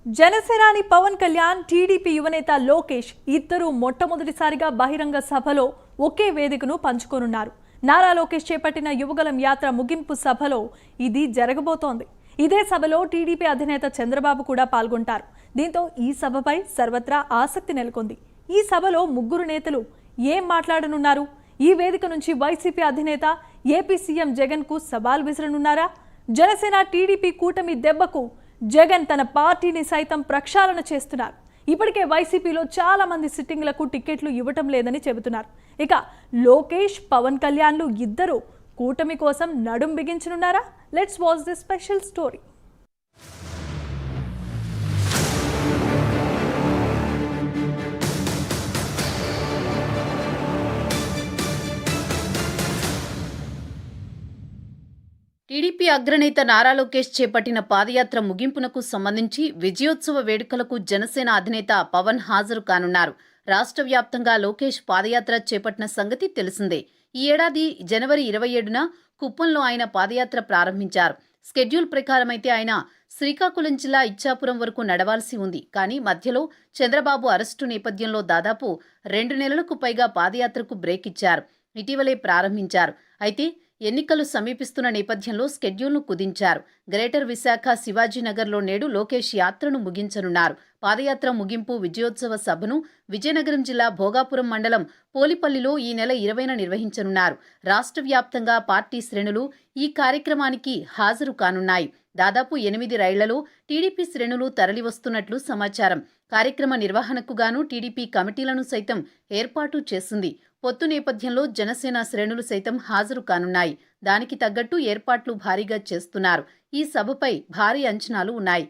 జనసేనాని పవన్ కళ్యాణ్, టీడీపీ యువనేత లోకేష్ ఇద్దరు మొట్టమొదటిసారిగా బహిరంగ సభలో ఒకే వేదికను పంచుకోనున్నారు. నారా లోకేష్ చేపట్టిన యువగలం యాత్ర ముగింపు సభలో ఇది జరగబోతోంది. ఇదే సభలో టీడీపీ అధినేత చంద్రబాబు కూడా పాల్గొంటారు. దీంతో ఈ సభపై సర్వత్రా ఆసక్తి నెలకొంది. ఈ సభలో ముగ్గురు నేతలు ఏం మాట్లాడనున్నారు? ఈ వేదిక నుంచి వైసీపీ అధినేత ఏపీ సీఎం జగన్ కు సవాల్ విసరనున్నారా? జనసేన టీడీపీ కూటమి దెబ్బకు జగన్ తన పార్టీని సైతం ప్రక్షాళన చేస్తున్నారు. ఇప్పటికే వైసీపీలో చాలా మంది సిట్టింగ్లకు టికెట్లు ఇవ్వటం లేదని చెబుతున్నారు. ఇక లోకేష్, పవన్ కళ్యాణ్లు ఇద్దరు కూటమి కోసం నడుం బిగించనున్నారా? Let's watch this special story. TDP అగ్రనేత నారా లోకేష్ చేపట్టిన పాదయాత్ర ముగింపునకు సంబంధించి విజయోత్సవ వేడుకలకు జనసేన అధినేత పవన్ హాజరు కానున్నారు. రాష్ట్ర వ్యాప్తంగా లోకేష్ పాదయాత్ర చేపట్టిన సంగతి తెలిసిందే. ఈ ఏడాది జనవరి 27న కుప్పంలో ఆయన పాదయాత్ర ప్రారంభించారు. స్కెడ్యూల్ ప్రకారమైతే ఆయన శ్రీకాకుళం జిల్లా ఇచ్చాపురం వరకు నడవాల్సి ఉంది. కానీ మధ్యలో చంద్రబాబు అరెస్టు నేపథ్యంలో దాదాపు 2 నెలలకు పైగా పాదయాత్రకు బ్రేక్ ఇచ్చారు. ఇటీవలే ప్రారంభించారు. అయితే ఎన్నికలు సమీపిస్తున్న నేపథ్యంలో స్కెడ్యూల్ను కుదించారు. గ్రేటర్ విశాఖ శివాజీనగర్లో నేడు లోకేష్ యాత్రను ముగించనున్నారు. పాదయాత్ర ముగింపు విజయోత్సవ సభను విజయనగరం జిల్లా భోగాపురం మండలం పోలిపల్లిలో ఈ నెల 20న నిర్వహించనున్నారు. రాష్ట్ర వ్యాప్తంగా పార్టీ శ్రేణులు ఈ కార్యక్రమానికి హాజరు కానున్నాయి. దాదాపు 8 రైళ్లలో టీడీపీ శ్రేణులు తరలివస్తున్నట్లు సమాచారం. కార్యక్రమ నిర్వహణకు గాను టీడీపీ కమిటీలను సైతం ఏర్పాటు చేసింది. పొత్తు నేపథ్యంలో జనసేన శ్రేణులు సైతం హాజరు కానున్నాయి. దానికి తగ్గట్టు ఏర్పాట్లు భారీగా చేస్తున్నారు. ఈ సభపై భారీ అంచనాలు ఉన్నాయి.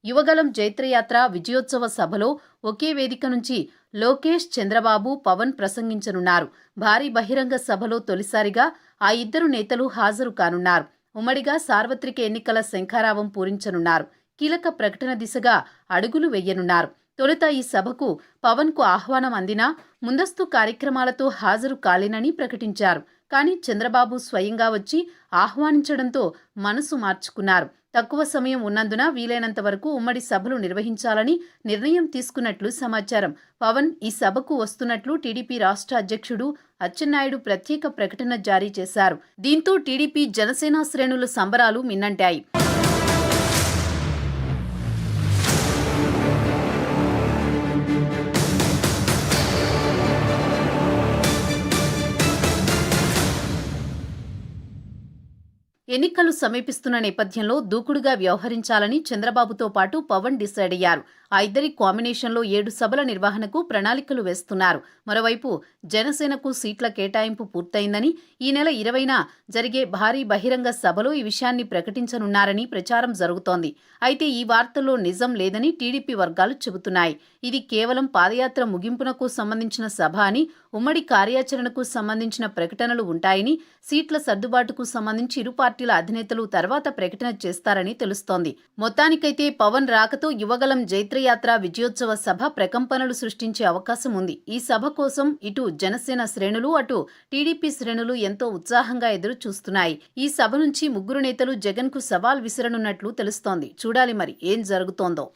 యువగలం జైత్రయాత్ర విజయోత్సవ సభలో ఒకే వేదిక నుంచి లోకేష్, చంద్రబాబు, పవన్ ప్రసంగించనున్నారు. భారీ బహిరంగ సభలో తొలిసారిగా ఆ ఇద్దరు నేతలు హాజరు కానున్నారు. ఉమ్మడిగా సార్వత్రిక ఎన్నికల శంఖారావం పూరించనున్నారు. కీలక ప్రకటన దిశగా అడుగులు వెయ్యనున్నారు. తొలుత ఈ సభకు పవన్కు ఆహ్వానం అందినా ముందస్తు కార్యక్రమాలతో హాజరు కాలేనని ప్రకటించారు. కానీ చంద్రబాబు స్వయంగా వచ్చి ఆహ్వానించడంతో మనసు మార్చుకున్నారు. తక్కువ సమయం ఉన్నందున వీలైనంత వరకు ఉమ్మడి సభలు నిర్వహించాలని నిర్ణయం తీసుకున్నట్లు సమాచారం. పవన్ ఈ సభకు వస్తున్నట్లు టీడీపీ రాష్ట్ర అధ్యక్షుడు అచ్చెన్నాయుడు ప్రత్యేక ప్రకటన జారీ చేశారు. దీంతో టీడీపీ జనసేన శ్రేణుల సంబరాలు మిన్నంటాయి. ఎన్నికలు సమీపిస్తున్న నేపథ్యంలో దూకుడుగా వ్యవహరించాలని చంద్రబాబుతో పాటు పవన్ డిసైడ్ అయ్యారు. ఆ ఇద్దరి కాంబినేషన్లో 7 సభల నిర్వహణకు ప్రణాళికలు వేస్తున్నారు. మరోవైపు జనసేనకు సీట్ల కేటాయింపు పూర్తయిందని, ఈ నెల 20న జరిగే భారీ బహిరంగ సభలో ఈ విషయాన్ని ప్రకటించనున్నారని ప్రచారం జరుగుతోంది. అయితే ఈ వార్తల్లో నిజం లేదని టీడీపీ వర్గాలు చెబుతున్నాయి. ఇది కేవలం పాదయాత్ర ముగింపునకు సంబంధించిన సభ అని, ఉమ్మడి కార్యాచరణకు సంబంధించిన ప్రకటనలు ఉంటాయని, సీట్ల సర్దుబాటుకు సంబంధించి ఇరు పార్టీల అధినేతలు తర్వాత ప్రకటన చేస్తారని తెలుస్తోంది. మొత్తానికైతే పవన్ రాకతో యువగలం జైత్రయాత్ర విజయోత్సవ సభ ప్రకంపనలు సృష్టించే అవకాశం ఉంది. ఈ సభ కోసం ఇటు జనసేన శ్రేణులు, అటు టీడీపీ శ్రేణులు ఎంతో ఉత్సాహంగా ఎదురు చూస్తున్నాయి. ఈ సభ నుంచి ముగ్గురు నేతలు జగన్ కు సవాల్ విసరనున్నట్లు తెలుస్తోంది. చూడాలి మరి ఏం జరుగుతోందో.